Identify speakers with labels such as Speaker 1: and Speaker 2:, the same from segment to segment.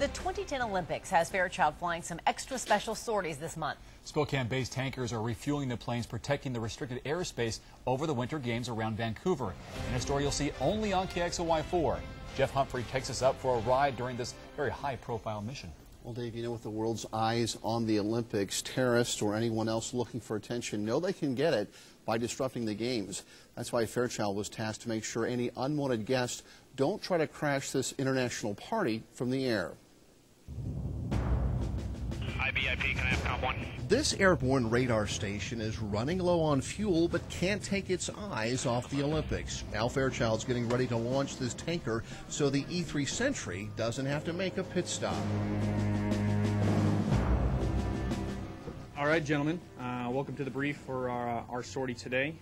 Speaker 1: The 2010 Olympics has Fairchild flying some extra special sorties this month.
Speaker 2: Spokane-based tankers are refueling the planes, protecting the restricted airspace over the Winter Games around Vancouver. In a story you'll see only on KXLY4. Jeff Humphrey takes us up for a ride during this very high-profile mission.
Speaker 3: Well, Dave, you know, with the world's eyes on the Olympics, terrorists or anyone else looking for attention know they can get it by disrupting the games. That's why Fairchild was tasked to make sure any unwanted guests don't try to crash this international party from the air.
Speaker 4: IBIP, can I have COM 1?
Speaker 3: This airborne radar station is running low on fuel but can't take its eyes off the Olympics. Now Fairchild's getting ready to launch this tanker so the E-3 Sentry doesn't have to make a pit stop.
Speaker 5: All right, gentlemen, welcome to the brief for our sortie today.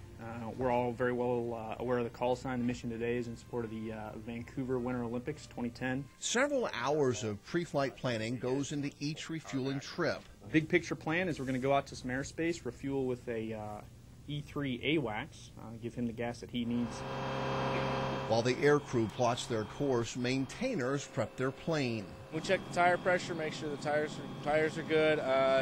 Speaker 5: We're all very well aware of the call sign. The mission today is in support of the Vancouver Winter Olympics 2010.
Speaker 3: Several hours of pre-flight planning goes into each refueling trip.
Speaker 5: Big picture plan is we're going to go out to some airspace, refuel with a E-3 AWACS, give him the gas that he needs.
Speaker 3: While the air crew plots their course, maintainers prep their plane.
Speaker 6: We check the tire pressure, make sure the tires are good,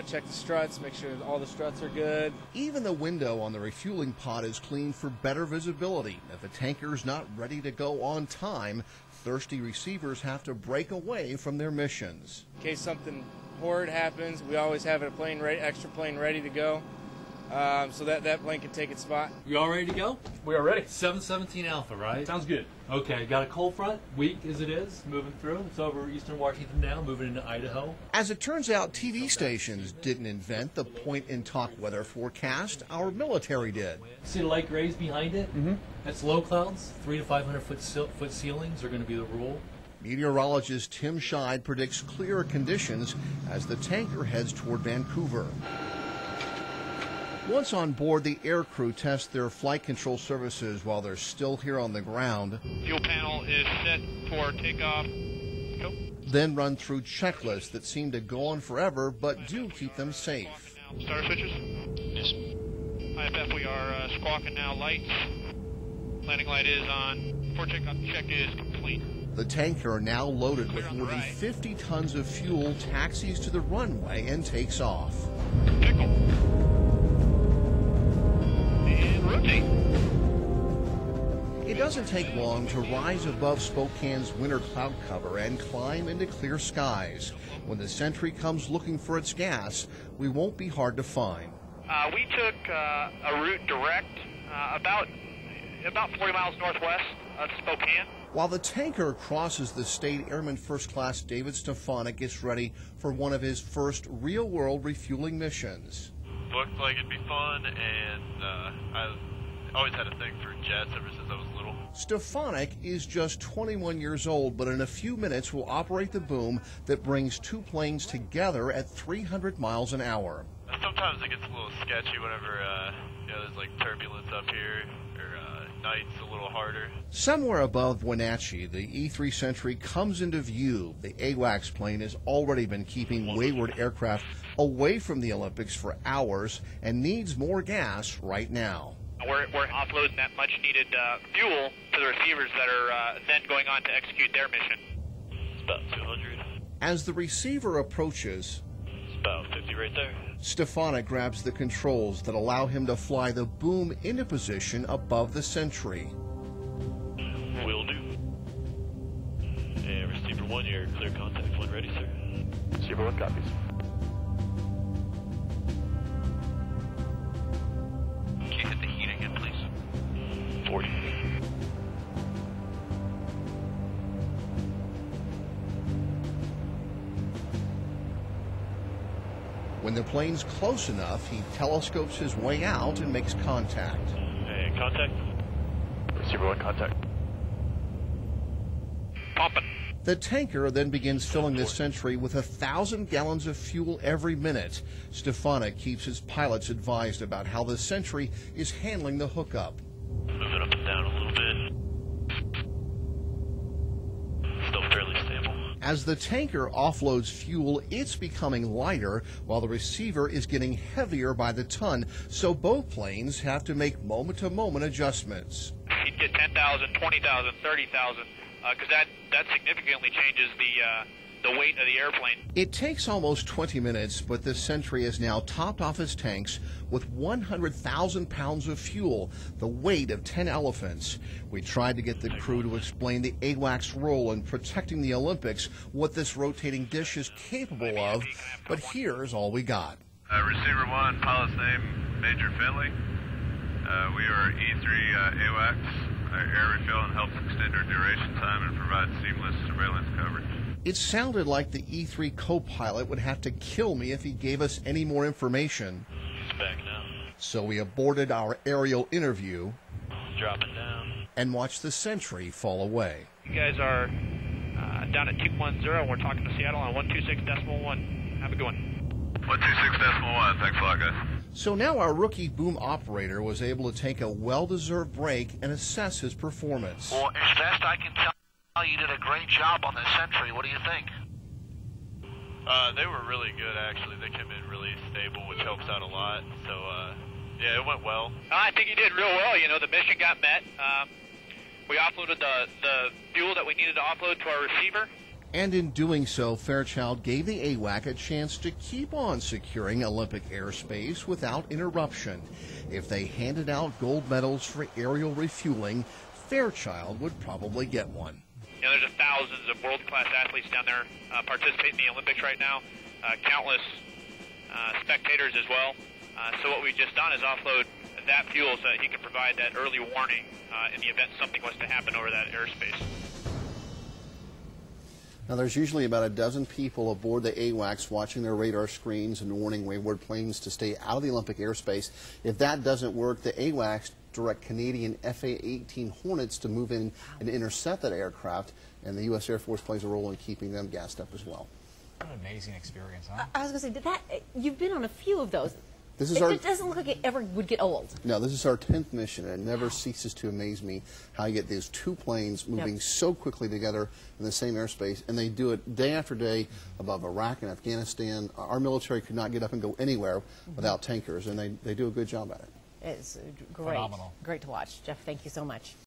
Speaker 6: check the struts, make sure all the struts are good.
Speaker 3: Even the window on the refueling pod is cleaned for better visibility. If a tanker's not ready to go on time, thirsty receivers have to break away from their missions.
Speaker 6: In case something horrid happens, we always have a plane extra plane ready to go. So that plane can take its spot.
Speaker 7: You all ready to go?
Speaker 5: We are ready.
Speaker 7: 717 Alpha, right?
Speaker 5: Sounds good.
Speaker 7: Okay, got a cold front, weak as it is, moving through. It's over eastern Washington now, moving into Idaho.
Speaker 3: As it turns out, TV stations didn't invent the point-and-talk weather forecast. Our military did.
Speaker 7: See the light grays behind it?
Speaker 5: Mm-hmm.
Speaker 7: That's low clouds. 300 to 500 foot ceilings are going to be the rule.
Speaker 3: Meteorologist Tim Scheid predicts clearer conditions as the tanker heads toward Vancouver. Once on board, the air crew tests their flight control services while they're still here on the ground.
Speaker 4: Fuel panel is set for takeoff. Go.
Speaker 3: Then run through checklists that seem to go on forever but do keep them safe.
Speaker 4: Starter switches. Yes. IFF, we are squawking now. Lights. Landing light is on. For takeoff check is complete.
Speaker 3: The tanker, now loaded with more than 50 tons of fuel, taxis to the runway and takes off.
Speaker 4: Pickle. Rotate.
Speaker 3: It doesn't take long to rise above Spokane's winter cloud cover and climb into clear skies. When the Sentry comes looking for its gas, we won't be hard to find.
Speaker 4: We took a route direct about 40 miles northwest of Spokane.
Speaker 3: While the tanker crosses the state, Airman First Class David Stefanik gets ready for one of his first real-world refueling missions.
Speaker 8: Looked like it'd be fun, and I always had a thing for jets ever since I was little.
Speaker 3: Stefanik is just 21 years old, but in a few minutes will operate the boom that brings two planes together at 300 miles an hour.
Speaker 8: Sometimes it gets a little sketchy whenever there's like turbulence up here, or nights a little harder.
Speaker 3: Somewhere above Wenatchee, the E-3 Sentry comes into view. The AWACS plane has already been keeping wayward aircraft away from the Olympics for hours and needs more gas right now.
Speaker 4: We're offloading that much-needed fuel to the receivers that are then going on to execute their mission.
Speaker 8: It's about 200.
Speaker 3: As the receiver approaches,
Speaker 8: It's about 50 right there.
Speaker 3: Stefanik grabs the controls that allow him to fly the boom into position above the Sentry.
Speaker 8: Will do. And receiver 1, you're clear contact when ready, sir. Receiver 1 copies. Can you hit the heat again, please? 40.
Speaker 3: When the plane's close enough, he telescopes his way out and makes contact.
Speaker 8: And contact. Receiver 1 contact.
Speaker 4: Pumping.
Speaker 3: The tanker then begins filling the Sentry with 1,000 gallons of fuel every minute. Stefanik keeps his pilots advised about how the Sentry is handling the hookup.
Speaker 8: Moving up and down a little bit. Still fairly stable.
Speaker 3: As the tanker offloads fuel, it's becoming lighter, while the receiver is getting heavier by the ton, so both planes have to make moment-to-moment adjustments.
Speaker 4: You get 10,000, 20,000, 30,000, because that significantly changes the weight of the airplane.
Speaker 3: It takes almost 20 minutes, but the Sentry is now topped off its tanks with 100,000 pounds of fuel, the weight of 10 elephants. We tried to get the crew to explain the AWACS role in protecting the Olympics, what this rotating dish is capable of, but here's all we got.
Speaker 8: Receiver 1, pilot's name, Major Finley. We are E3 AWACS. Our air refueling helps extend our duration time and provide seamless surveillance coverage.
Speaker 3: It sounded like the E3 co-pilot would have to kill me if he gave us any more information.
Speaker 8: He's back now.
Speaker 3: So we aborted our aerial interview
Speaker 8: Dropping down.
Speaker 3: and watched the Sentry fall away.
Speaker 4: You guys are down at 210. We're talking to Seattle on 126.1. Have a good one.
Speaker 8: 126.1. Thanks a lot, guys.
Speaker 3: So now our rookie boom operator was able to take a well-deserved break and assess his performance.
Speaker 9: Well, as best I can tell, you did a great job on the Sentry. What do you think?
Speaker 8: They were really good, actually. They came in really stable, which helps out a lot. So, yeah, it went well.
Speaker 4: I think you did real well. You know, the mission got met. We offloaded the fuel that we needed to offload to our receiver.
Speaker 3: And in doing so, Fairchild gave the AWAC a chance to keep on securing Olympic airspace without interruption. If they handed out gold medals for aerial refueling, Fairchild would probably get one.
Speaker 4: You know, there's thousands of world-class athletes down there participating in the Olympics right now, countless spectators as well. So what we've just done is offload that fuel so that he can provide that early warning in the event something was to happen over that airspace.
Speaker 3: Now, there's usually about a dozen people aboard the AWACS watching their radar screens and warning wayward planes to stay out of the Olympic airspace. If that doesn't work, the AWACS direct Canadian FA-18 Hornets to move in and intercept that aircraft, and the U.S. Air Force plays a role in keeping them gassed up as well.
Speaker 2: What an amazing experience, huh?
Speaker 1: I was going to say, you've been on a few of those.
Speaker 3: This is
Speaker 1: it doesn't look like it ever would get old.
Speaker 3: No, this is our 10th mission, and it never ceases to amaze me how you get these two planes moving so quickly together in the same airspace, and they do it day after day above Iraq and Afghanistan. Our military could not get up and go anywhere without tankers, and they do a good job at it.
Speaker 1: It's great.
Speaker 2: Phenomenal.
Speaker 1: Great to watch. Jeff, thank you so much.